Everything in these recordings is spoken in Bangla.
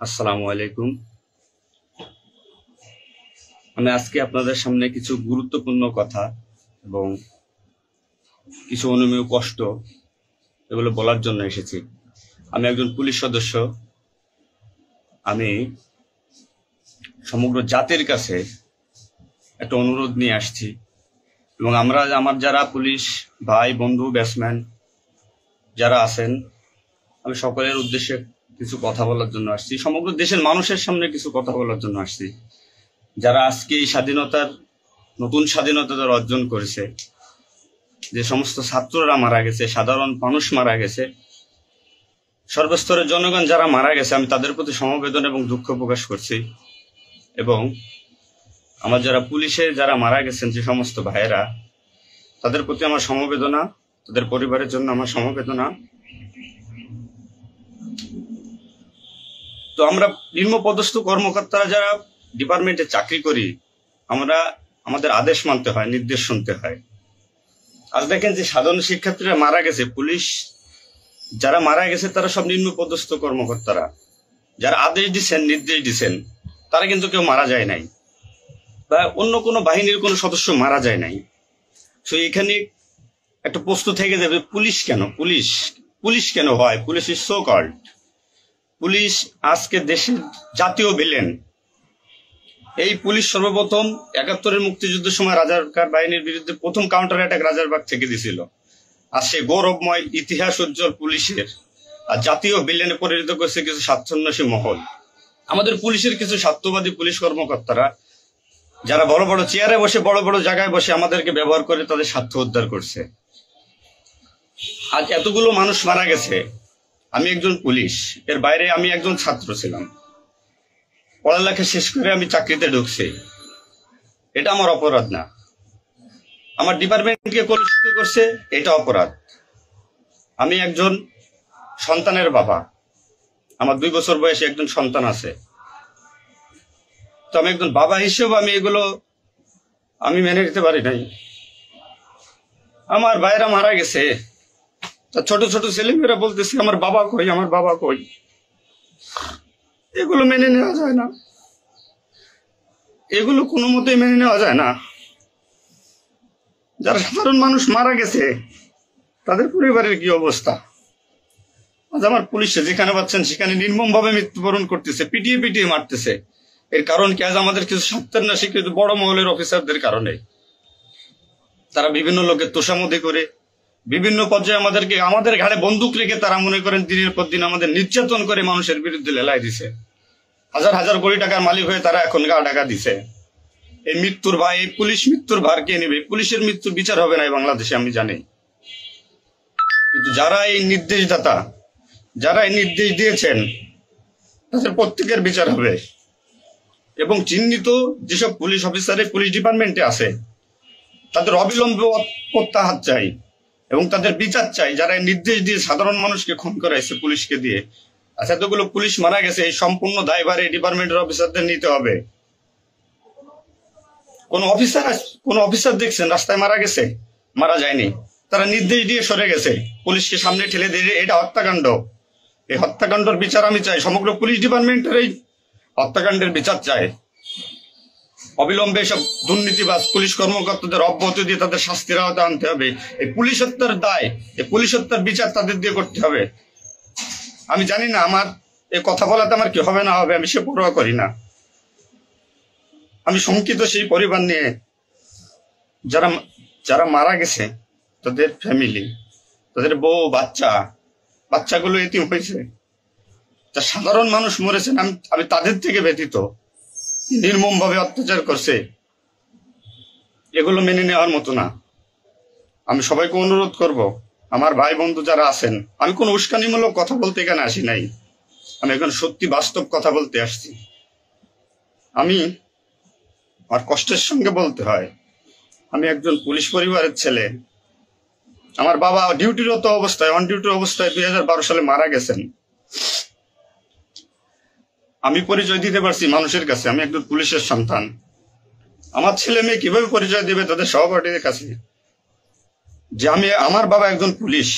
আসসালামু আলাইকুম। আমি আজকে আপনাদের সামনে কিছু গুরুত্বপূর্ণ কথা এবং কিছু অনুমেয় কষ্ট এগুলো বলার জন্য এসেছি। আমি একজন পুলিশ সদস্য। আমি সমগ্র জাতির কাছে একটা অনুরোধ নিয়ে আসছি এবং আমার যারা পুলিশ ভাই বন্ধু ব্যাটসম্যান যারা আছেন, আমি সকলের উদ্দেশ্যে কিছু কথা বলার জন্য আসছি। সমগ্র দেশের মানুষের সামনে কিছু কথা বলার জন্য আসছি। যারা আজকে এই নতুন স্বাধীনতা যারা অর্জন করেছে, যে সমস্ত ছাত্ররা মারা গেছে, সাধারণ মানুষ মারা গেছে, সর্বস্তরের জনগণ যারা মারা গেছে, আমি তাদের প্রতি সমবেদনা এবং দুঃখ প্রকাশ করছি। এবং আমার যারা পুলিশে যারা মারা গেছেন যে সমস্ত ভাইয়েরা, তাদের প্রতি আমার সমবেদনা, তাদের পরিবারের জন্য আমার সমবেদনা। তো আমরা নিম্নপদস্থ কর্মকর্তারা যারা ডিপার্টমেন্টে চাকরি করি, আমাদের আদেশ মানতে হয়, নির্দেশ শুনতে হয়। আজ দেখেন যে সাধারণ শিক্ষার্থীরা মারা গেছে, পুলিশ যারা মারা গেছে তারা সব নিম্নপদস্থ কর্মকর্তারা, যারা আদেশ দিচ্ছেন নির্দেশ দিচ্ছেন, তারা কিন্তু কেউ মারা যায় নাই, বা অন্য কোনো বাহিনীর কোনো সদস্য মারা যায় নাই। তো এখানে একটা প্রশ্ন থেকে যাবে, পুলিশ কেন পুলিশ কেন হয়? Police is so called. Police আজকে দেশের জাতীয় ভিলেন। এই পুলিশ সর্বপ্রথম ৭১-এর মুক্তিযুদ্ধের সময় রাজাকার বাহিনীর বিরুদ্ধে প্রথম কাউন্টার অ্যাটাক রাজারবাগ থেকে দিছিল। আর সে গৌরবময় ইতিহাস উজ্জ্বল পুলিশের আর জাতীয় ভিলেনে পরিণত করছে কিছু স্বার্থান্বেষী মহল। আমাদের পুলিশের কিছু স্বার্থবাদী পুলিশ কর্মকর্তারা যারা বড় বড় চেয়ারে বসে, বড় বড় জায়গায় বসে আমাদেরকে ব্যবহার করে তাদের স্বার্থ উদ্ধার করছে। আজ এতগুলো মানুষ মারা গেছে। আমি একজন পুলিশ, এর বাইরে আমি একজন ছাত্র ছিলাম। পড়ালেখা শেষ করে আমি চাকরিতে ঢুকছি। এটা আমার অপরাধ না। আমার ডিপার্টমেন্টকে কলুষিত করছে, এটা অপরাধ। আমি একজন সন্তানের বাবা। আমার 2 বছর বয়সে একজন সন্তান আছে। তো আমি একজন বাবা হিসেবে আমি মেনে নিতে পারি নাই। আমার ভাইরা মারা গেছে, তা ছোট ছোট ছেলেমেয়েরা বলতেছে আমার বাবা কই, আমার বাবা কই। এগুলো মেনে নেওয়া যায় না, এগুলো কোনো মতেই মেনে নেওয়া যায় না। যারা সাধারণ মানুষ মারা গেছে তাদের পরিবারের কি অবস্থা? আজ আমার পুলিশে যেখানে পাচ্ছেন সেখানে নির্মমভাবে মৃত্যুবরণ করতেছে, পিটিয়ে পিটিয়ে মারতেছে। এর কারণ কি? আজ আমাদের কিছু স্বার্থান্বেষী কিন্তু বড় মহলের অফিসারদের কারণে। তারা বিভিন্ন লোকের তোষামোদি করে বিভিন্ন পর্যায়ে আমাদের ঘাড়ে বন্দুক রেখে তারা মনে করেন দিনের পর দিন আমাদের নির্যাতন করে মানুষের বিরুদ্ধে লেলাই দিছে। হাজার হাজার কোটি টাকার মালিক হয়ে তারা এখন গা ঢাকা দিছে। এই মৃত্যুর ভাই, এই পুলিশ মৃত্যুর ভার কে নেবে? পুলিশের মৃত্যুর বিচার হবে না এই বাংলাদেশে, আমি জানি। কিন্তু যারা এই নির্দেশদাতা, যারা এই নির্দেশ দিয়েছেন, তাদের প্রত্যেকের বিচার হবে। এবং চিহ্নিত যেসব পুলিশ অফিসার এই পুলিশ ডিপার্টমেন্টে আছে, তাদের অবিলম্বে প্রত্যাহার চাই এবং তাদের বিচার চাই, যারা নির্দেশ দিয়ে সাধারণ মানুষকে খুন করাইছে পুলিশকে দিয়ে। আচ্ছা, এতগুলো পুলিশ মারা গেছে, এই সম্পূর্ণ দায়ভার এই ডিপার্টমেন্টের অফিসারদের নিতে হবে। কোন অফিসার দেখছেন রাস্তায় মারা গেছে? মারা যায়নি। তারা নির্দেশ দিয়ে সরে গেছে, পুলিশকে সামনে ঠেলে দিয়ে। এটা হত্যাকাণ্ড। এই হত্যাকাণ্ডের বিচার আমি চাই। সমগ্র পুলিশ ডিপার্টমেন্টের এই হত্যাকাণ্ডের বিচার চাই। অবিলম্বে সব দুর্নীতিবাজ পুলিশ কর্মকর্তাদের অব্যাহতি দিয়ে তাদের শাস্তির আওতায় আনতে হবে। এই পুলিশ হত্যার দায়, এই পুলিশ হত্যার বিচার তাদের দিয়ে করতে হবে। আমি জানি না আমার এই কথা বলাতে আমার কি হবে না হবে, আমি সে পরোয়া করি না। আমি শঙ্কিত সেই পরিবার নিয়ে, যারা মারা গেছে, তাদের ফ্যামিলি, তাদের বউ বাচ্চাগুলো এতিম হয়েছে। তা সাধারণ মানুষ মরেছেন, আমি তাদের থেকে ব্যতীত। নির্মম ভাবে অত্যাচার করছে, এগুলো মেনে নেওয়ার মতো না। আমি সবাইকে অনুরোধ করব, আমার ভাই বন্ধু যারা আছেন, আমি কোনো উস্কানিমূলক কথা বলতে এখানে আসি নাই। আমি এখন সত্যি বাস্তব কথা বলতে আসছি। আমার কষ্টের সঙ্গে বলতে হয়, আমি একজন পুলিশ পরিবারের ছেলে। আমার বাবা অন ডিউটির অবস্থায় 2012 সালে মারা গেছেন। আমি পরিচয় দিতে পারছি মানুষের কাছে, আমি একজন পুলিশের সন্তান। আমার ছেলে মেয়ে কিভাবে পরিচয় দিবে তাদের সহপাঠীদের কাছে যে আমার বাবা একজন পুলিশ?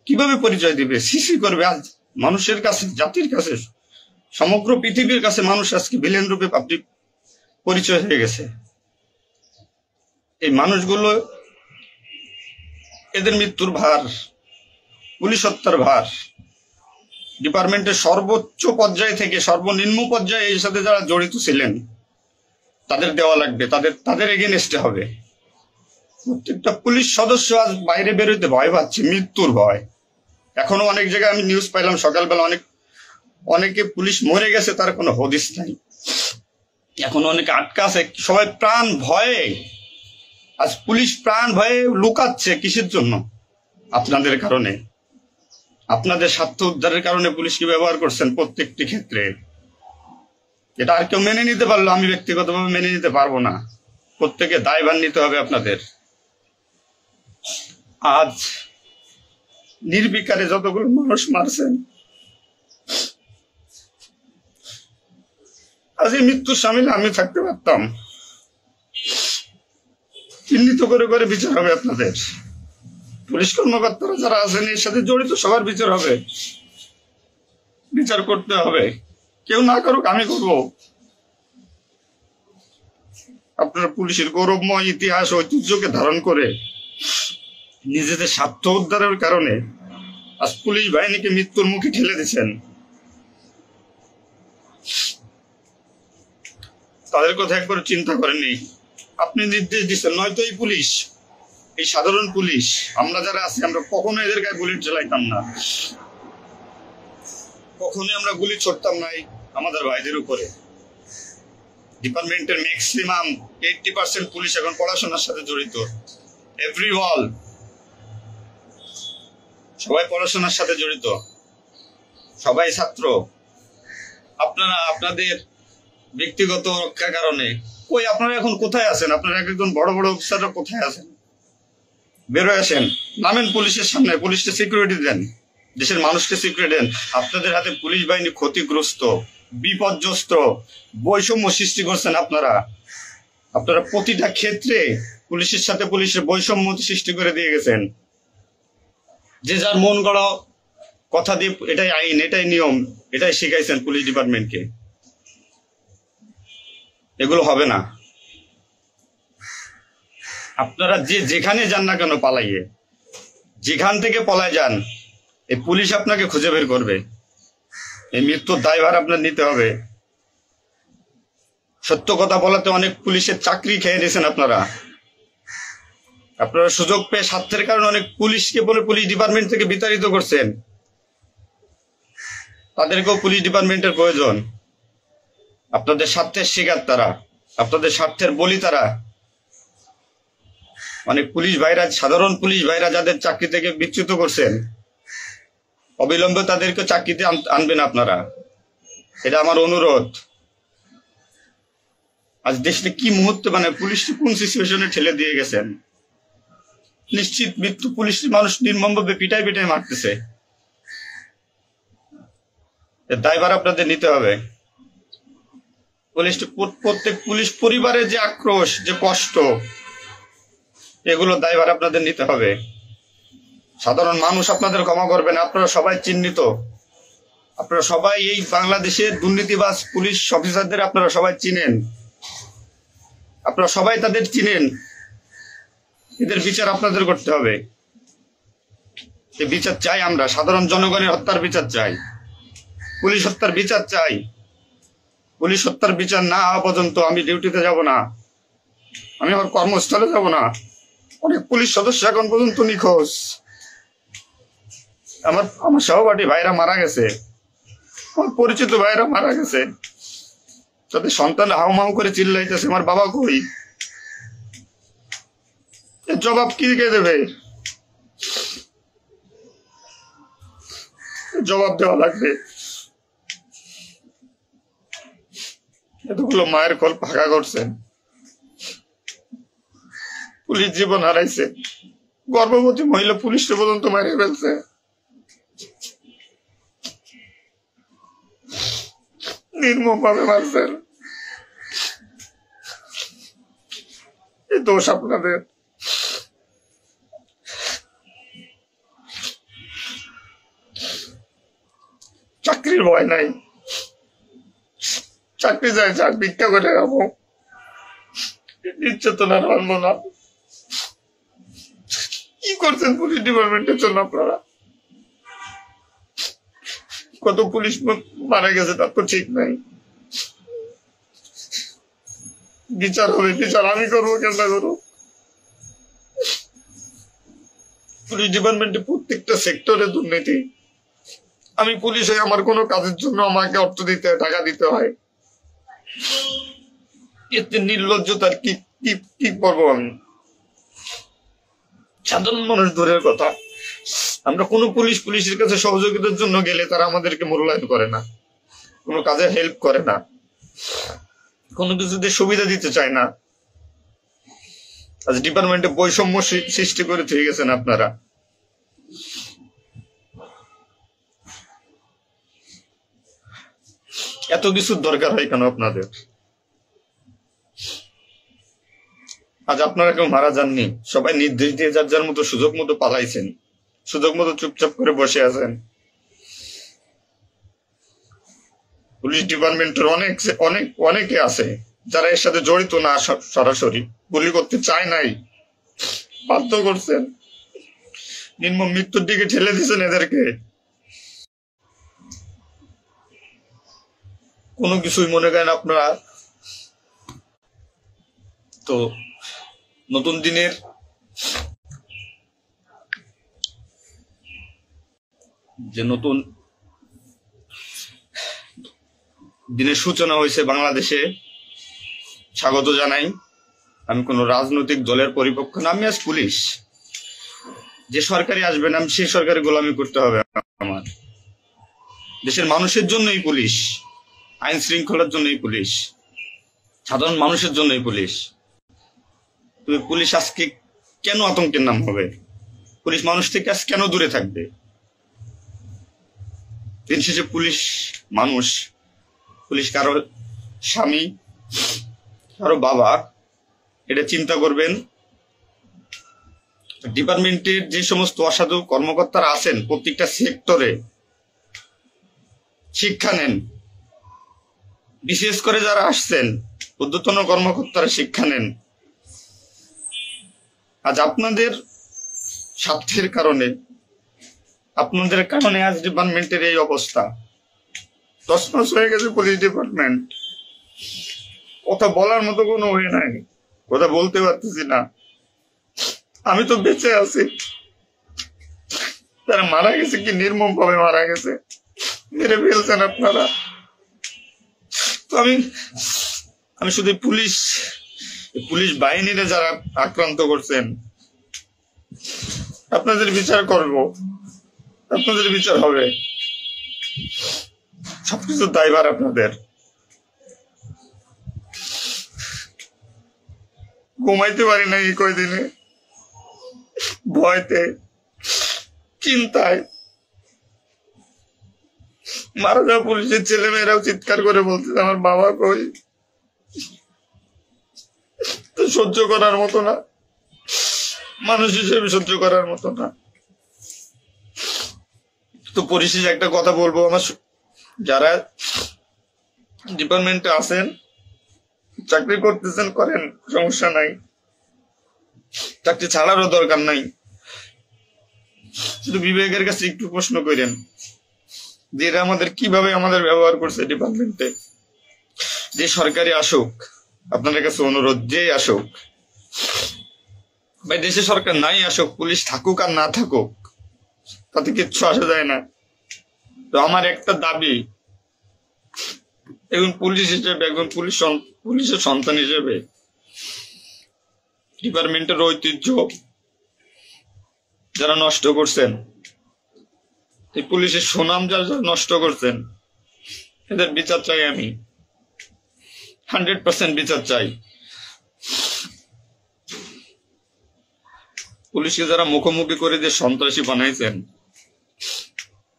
কিভাবে পরিচয় দিবে? সিসি করবে? আজ মানুষের কাছে, জাতির কাছে সমগ্র পৃথিবীর কাছে মানুষ আজকে ভিলেন রূপে পাবলিক পরিচয় হয়ে গেছে। এই মানুষগুলো, এদের মৃত্যুর ভার, পুলিশ হত্যার ভার ডিপার্টমেন্টের সর্বোচ্চ পর্যায়ে থেকে সর্বনিম্ন পর্যায়ে এর সাথে যারা জড়িত ছিলেন তাদের দেওয়া লাগবে, তাদের এগেনস্টে হবে। প্রত্যেকটা পুলিশ সদস্য আজ বাইরে বেরোতে ভয় পাচ্ছে, মৃত্যুর ভয়। এখনো অনেক জায়গায় আমি নিউজ পাইলাম সকালবেলা, অনেকে পুলিশ মরে গেছে, তার কোনো হদিস নাই। এখন অনেকে আটকা আছে, সবাই প্রাণ ভয়ে, আজ পুলিশ প্রাণ ভয়ে লুকাচ্ছে। কিসের জন্য? আপনাদের কারণে, আপনাদের স্বার্থ উদ্ধারের কারণে পুলিশকে ব্যবহার করছেন প্রত্যেকটি ক্ষেত্রে। এটা আর কেউ মেনে নিতে পারলো, আমি ব্যক্তিগতভাবে মেনে নিতে পারবো না। প্রত্যেকে দায়ভার নিতে হবে আপনাদের। আজ নির্বিকারে যতগুলো মানুষ মারছেন, আজ এই মৃত্যুর সামিলে আমি থাকতে পারতাম। চিহ্নিত করে করে বিচার হবে আপনাদের। পুলিশ কর্মকর্তারা যারা আছেন এর সাথে জড়িত সবার বিচার হবে, বিচার করতে হবে। কেউ না করুক, আমি করব। আপনারা পুলিশের গৌরবময় ইতিহাস ঐতিহ্যকে ধারণ করে নিজেদের স্বার্থ উদ্ধারের কারণে আজ পুলিশ বাহিনীকে মৃত্যুর মুখে ঠেলে দিচ্ছেন। তাদের কথা একবার চিন্তা করেননি। আপনি নির্দেশ দিচ্ছেন, নয়তো এই পুলিশ, এই সাধারণ পুলিশ, আমরা যারা আছি, আমরা কখনো এদের গায়ে বুলেট চালাইতাম না, কখনোই আমরা গুলি ছড়তাম না আমাদের ভাইদের উপরে। ডিপার্টমেন্টের ম্যাক্সিমাম 80% পুলিশ এখন পড়াশোনার সাথে জড়িত। এভরি ওয়াল, সবাই পড়াশোনার সাথে জড়িত, সবাই ছাত্র। আপনারা আপনাদের ব্যক্তিগত রক্ষার কারণে কই, আপনারা এখন কোথায় আছেন? আপনারা একজন বড় বড় অফিসাররা কোথায় আছেন? বেরোয় আসেন, নামেন পুলিশের সামনে, পুলিশকে সিকিউরিটি দেন, দেশের মানুষকে সিকিউরিটি দেন। আপনাদের হাতে পুলিশ বাহিনী ক্ষতিগ্রস্ত, বিপর্যস্ত, বৈষম্য সৃষ্টি করছেন আপনারা। আপনারা প্রতিটা ক্ষেত্রে পুলিশের সাথে পুলিশের বৈষম্য সৃষ্টি করে দিয়ে গেছেন। যে যার মন গড়া কথা দিয়ে এটাই আইন, এটাই নিয়ম, এটাই শিখাইছেন পুলিশ ডিপার্টমেন্টকে। এগুলো হবে না। আপনারা যেখানে যান না কেন পালাইয়ে, যেখান থেকে পলায় যান, এই পুলিশ আপনাকে খুঁজে বের করবে। এই মৃত্যুর দায়ভার আপনার নিতে হবে। সত্য কথা বলাতে অনেক পুলিশের চাকরি খেয়ে নিয়েছেন আপনারা। আপনারা সুযোগ পেয়ে স্বার্থের কারণে অনেক পুলিশকে বলে পুলিশ ডিপার্টমেন্ট থেকে বিতাড়িত করছেন। তাদেরকেও পুলিশ ডিপার্টমেন্টের প্রয়োজন। আপনাদের স্বার্থের শিকার তারা, আপনাদের স্বার্থের বলি তারা। অনেক পুলিশ ভাইরা, সাধারণ পুলিশ ভাইরা যাদের চাকরি থেকে বিচ্যুত করছেন, অবিলম্বে তাদেরকে চাকরিতে আনবেন আপনারা। এটা আমার অনুরোধ। আজ দেশে কি মুহূর্তে, মানে পুলিশকে কোন সিচুয়েশনে ঠেলে দিয়ে গেছেন। নিশ্চিত মৃত্যু, পুলিশ মানুষ নির্মমভাবে পিটাই পিটাই মারতেছে। এর দায়ভার আপনাদের নিতে হবে। প্রত্যেক পুলিশ পরিবারের যে আক্রোশ, যে কষ্ট, এগুলো দায়ভার আপনাদের নিতে হবে। সাধারণ মানুষ আপনাদের ক্ষমা করবে না। আপনারা সবাই চিহ্নিত, আপনারা সবাই এই বাংলাদেশের দুর্নীতিবাজ পুলিশ অফিসারদের আপনারা সবাই চিনেন, আপনারা সবাই তাদের চিনেন। এদের বিচার আপনাদের করতে হবে। এই বিচার চাই আমরা, সাধারণ জনগণের হত্যার বিচার চাই, পুলিশ হত্যার বিচার চাই। পুলিশ হত্যার বিচার না হওয়া পর্যন্ত আমি ডিউটিতে যাব না, আমি আমার কর্মস্থলে যাব না। অনেক পুলিশ সদস্য এখন পর্যন্ত নিখোঁজ। আমার সহপাঠী ভাইরা মারা গেছে, আমার পরিচিত ভাইরা মারা গেছে। তাদের সন্তান হাউমাউ করে চিল্লাইতেছে, আমার বাবা কই? এর জবাব কি কে দেবে? জবাব দেওয়া লাগবে। এতগুলো মায়ের কোল ফাঁকা করছেন, পুলিশ জীবন হারাইছে, গর্ভবতী মহিলা পুলিশকে পর্যন্ত মারে ফেলছে। নির্মম ভাবে মারছেন। এই দোষ আপনাদের। চাকরির ভয় নাই, চাকরি চাই, ভিক্ষা করে খাবো, নির্যাতন আর মানবো না। কি করছেন পুলিশ ডিপার্টমেন্টের জন্য আপনারা? কত পুলিশ মারা গেছে তার তো ঠিক নাই। বিচার হবে, বিচার আমি করবো, কেন করবো? পুলিশ ডিপার্টমেন্টে প্রত্যেকটা সেক্টরে দুর্নীতি। আমি পুলিশ হয়ে আমার কোনো কাজের জন্য আমাকে অর্থ দিতে হয়, টাকা দিতে হয়। এতে নির্লজ্জতার কি কি কি করবো আমি? সাধারণ মানুষ দূরের কথা, আমরা কোনো পুলিশের কাছে সহযোগিতার জন্য গেলে তারা আমাদেরকে মূল্যায়ন করে না, কোনো কাজে হেল্প করে না, কোনো কিছুতে সুবিধা দিতে চায় না। আজ ডিপার্টমেন্টে বৈষম্য সৃষ্টি করে থেকে গেছেন আপনারা। এত কিছুর দরকার হয় কেন আপনাদের? আজ আপনারা কেউ মারা যাননি, সবাই নির্দেশ দিয়ে যার যার মতো সুযোগ মতো পালাইছেন, সুযোগ মতো চুপচাপ করে বসে আছেন। পুলিশ ডিপার্টমেন্টের অনেকে আছে যারা এর সাথে জড়িত না, সরাসরি গুলি করতে চায় নাই, বাধ্য করছেন, নির্মম মৃত্যুর দিকে ঠেলে দিয়েছেন এদেরকে। কোনো কিছুই মনে করেন আপনারা। তো নতুন দিনের নতুন দিনের সূচনা হয়েছে বাংলাদেশে, স্বাগত জানাই। আমি কোন রাজনৈতিক দলের পরিপক্ষ না, আমি আজ পুলিশ। যে সরকারি আসবেন আমি সেই সরকারি গোলামি করতে হবে আমার। দেশের মানুষের জন্যই পুলিশ, আইন শৃঙ্খলার জন্যই পুলিশ, সাধারণ মানুষের জন্যই পুলিশ। তুমি পুলিশ আজকে কেন আতঙ্কের নাম হবে? পুলিশ মানুষ থেকে আজ কেন দূরে থাকবে? দিন শেষে পুলিশ মানুষ, পুলিশ কারো স্বামী, কারো বাবা, এটা চিন্তা করবেন। ডিপার্টমেন্টের যে সমস্ত অসাধু কর্মকর্তারা আছেন প্রত্যেকটা সেক্টরে শিক্ষা নেন। বিশেষ করে যারা আসছেন ঊর্ধ্বতন কর্মকর্তারা শিক্ষা নেন। আজ আপনাদের স্বার্থের কারণে, আপনাদের কারণে আজ ডিপার্টমেন্টের এই অবস্থা। তছনছ হয়ে গেছে পুলিশ ডিপার্টমেন্ট। কথা বলার মতো কোনো ওয়ে নাই, কথা বলতে পারতেছি না। আমি তো বেঁচে আছি, তারা মারা গেছে, কি নির্মম ভাবে মারা গেছে, মেরে ফেলছেন আপনারা। তো আমি শুধু পুলিশ বাহিনীরা যারা আক্রান্ত করছেন আপনাদের বিচার করব, আপনাদের বিচার হবে। সবকিছু দায়ভার আপনাদের। ঘুমাইতে পারি না এই কয়দিনে, ভয়তে, চিন্তায়। মারা যাওয়া পুলিশের ছেলে মেয়েরাও চিৎকার করে বলতেছে আমার বাবা কই। তো সহ্য করার মতো না, মানুষ হিসেবে সহ্য করার মতো না। তো পরিশেষে একটা কথা বলবো, আমার যারা ডিপার্টমেন্টে আছেন, চাকরি করতেছেন করেন, সমস্যা নাই, চাকরি ছাড়ারও দরকার নাই। শুধু বিবেকের কাছে একটু প্রশ্ন করেন যে এরা কিভাবে আমাদের ব্যবহার করছে ডিপার্টমেন্টে। যে সরকারি আসুক, আপনাদের কাছে অনুরোধ, যে আসুক ভাই, দেশে সরকার নাই আসুক, পুলিশ থাকুক আর না থাকুক, তাতে কিচ্ছু আসা যায় না। তো আমার একটা দাবি, একজন পুলিশ হিসেবে, একজন পুলিশের সন্তান হিসেবে, ডিপার্টমেন্টের ঐতিহ্য যারা নষ্ট করছেন, এই পুলিশের সুনাম যারা নষ্ট করছেন, এদের বিচার চাই আমি, 100% বিচার চাই। পুলিশকে যারা মুখোমুখি করে যে সন্ত্রাসী বানাইছেন,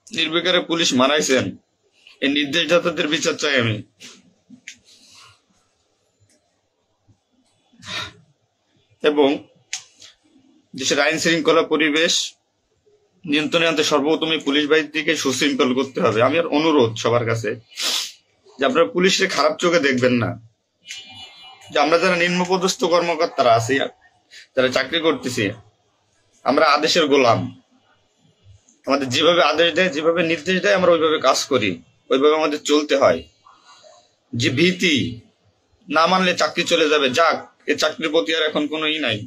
নির্বিকারে পুলিশ মারাইছেন, এই নির্দেশদাতাদের বিচার চাই আমি। এবং দেশের আইন শৃঙ্খলা পরিবেশ নিয়ন্ত্রণে আনতে সর্বপ্রথমে পুলিশ বাহিনীকে সুশৃঙ্খল করতে হবে। আমি আর অনুরোধ সবার কাছে, যে আপনারা পুলিশের খারাপ চোখে দেখবেন না, যে আমরা যারা নিম্নপদস্থ কর্মকর্তারা আছি, যারা চাকরি করতেছি, আমরা আদেশের গোলাম। আমাদের যেভাবে আদেশ দেয়, যেভাবে নির্দেশ দেয়, আমরা ওইভাবে কাজ করি, ওইভাবে আমাদের চলতে হয়। যে ভীতি, না মানলে চাকরি চলে যাবে, যাক, এই চাকরির প্রতি আর এখন কোনো নাই।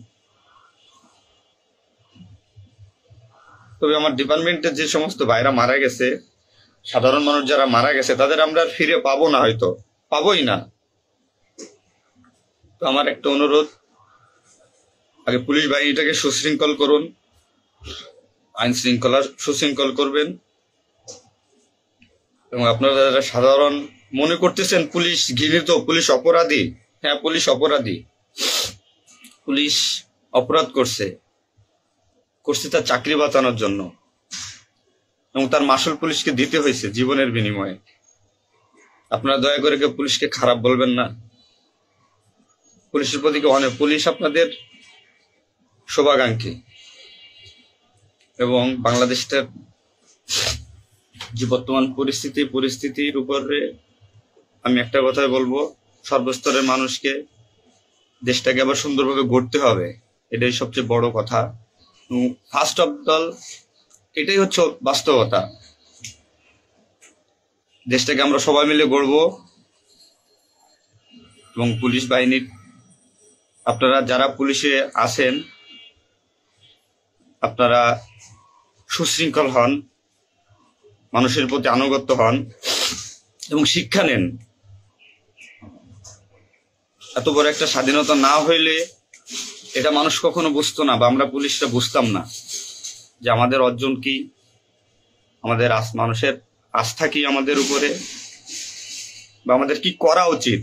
তবে আমার ডিপার্টমেন্টের যে সমস্ত ভাইরা মারা গেছে, সাধারণ মানুষ যারা মারা গেছে, তাদের আমরা ফিরে পাবো না, হয়তো পাবোই না। তো আমার একটা অনুরোধ, আগে পুলিশ বাহিনীটাকে সুশৃঙ্খল করুন, আইন শৃঙ্খলা সুশৃঙ্খল করবেন। এবং আপনারা যারা সাধারণ মনে করতেছেন পুলিশ ঘৃণিত, পুলিশ অপরাধী, হ্যাঁ পুলিশ অপরাধী, পুলিশ অপরাধ করছে তার চাকরি বাঁচানোর জন্য, এবং তার মাসুল পুলিশকে দিতে হয়েছে জীবনের বিনিময়ে। আপনারা দয়া করে কেউ পুলিশকে খারাপ বলবেন না। পুলিশের প্রতি অনেক, পুলিশ আপনাদের শুভাকাঙ্ক্ষী। এবং বাংলাদেশটার যে বর্তমান পরিস্থিতির উপরে আমি একটা কথাই বলবো, সর্বস্তরের মানুষকে, দেশটাকে আবার সুন্দরভাবে গড়তে হবে, এটাই সবচেয়ে বড় কথা। ফার্স্ট অফ অল এটাই হচ্ছে বাস্তবতা। দেশটাকে আমরা সবাই মিলে গড়বো। এবং পুলিশ বাহিনীর, আপনারা যারা পুলিশে আছেন, আপনারা সুশৃঙ্খল হন, মানুষের প্রতি আনুগত্য হন এবং শিক্ষা নেন। এত বড় একটা স্বাধীনতা না হইলে এটা মানুষ কখনো বুঝতো না, বা আমরা পুলিশটা বুঝতাম না যে আমাদের অর্জন কি, আমাদের মানুষের আস্থা কি আমাদের উপরে, বা আমাদের কি করা উচিত।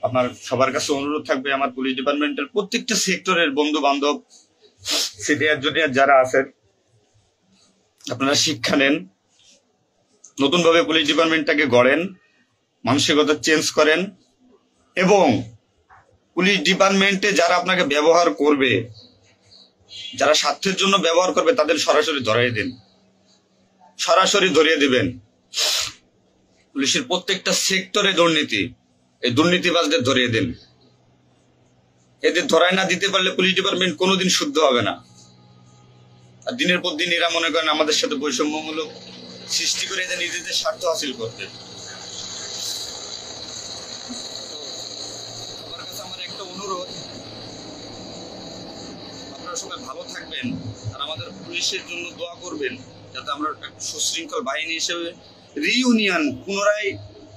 আপনার সবার কাছে অনুরোধ থাকবে, আমার পুলিশ ডিপার্টমেন্টের প্রত্যেকটা সেক্টরের বন্ধু বান্ধব, সিনিয়র জুনিয়র যারা আছেন, আপনারা শিক্ষা নেন, নতুন ভাবে পুলিশ ডিপার্টমেন্টটাকে গড়েন, মানসিকতা চেঞ্জ করেন, এবং পুলিশ ডিপার্টমেন্টে যারা আপনাকে ব্যবহার করবে, যারা স্বার্থের জন্য ব্যবহার করবে, তাদের সরাসরি ধরিয়ে দিবেন। পুলিশের প্রত্যেকটা সেক্টরে দুর্নীতি, এই দুর্নীতিবাজদের ধরিয়ে দিন। এদের ধরায় না দিতে পারলে পুলিশ ডিপার্টমেন্ট কোনোদিন শুদ্ধ হবে না। আর দিনের পর দিন এরা মনে করেন আমাদের সাথে বৈষম্যমূলক সৃষ্টি করে এদের নিজেদের স্বার্থ হাসিল করতে। আমার কাছে আমার একটা অনুরোধ, আপনারা সবাই ভালো থাকবেন আর আমাদের পুলিশের জন্য দোয়া করবেন, যাতে আমরা একটা সুশৃঙ্খল বাহিনী হিসেবে রিইউনিয়ন, পুনরায়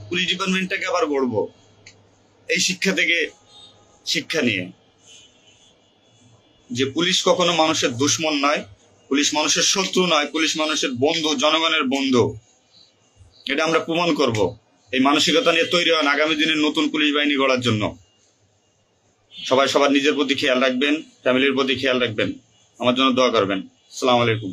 পুলিশ ডিপার্টমেন্টটাকে আবার গড়বো, এই শিক্ষা থেকে শিক্ষা নিয়ে, যে পুলিশ কখনো মানুষের দুশ্মন নয়, পুলিশ মানুষের শত্রু নয়, পুলিশ মানুষের বন্ধু, জনগণের বন্ধু। এটা আমরা প্রমাণ করব। এই মানসিকতা নিয়ে তৈরি হন আগামী দিনের নতুন পুলিশ বাহিনী গড়ার জন্য। সবাই সবার নিজের প্রতি খেয়াল রাখবেন, ফ্যামিলির প্রতি খেয়াল রাখবেন, আমার জন্য দোয়া করবেন। আসসালামু আলাইকুম।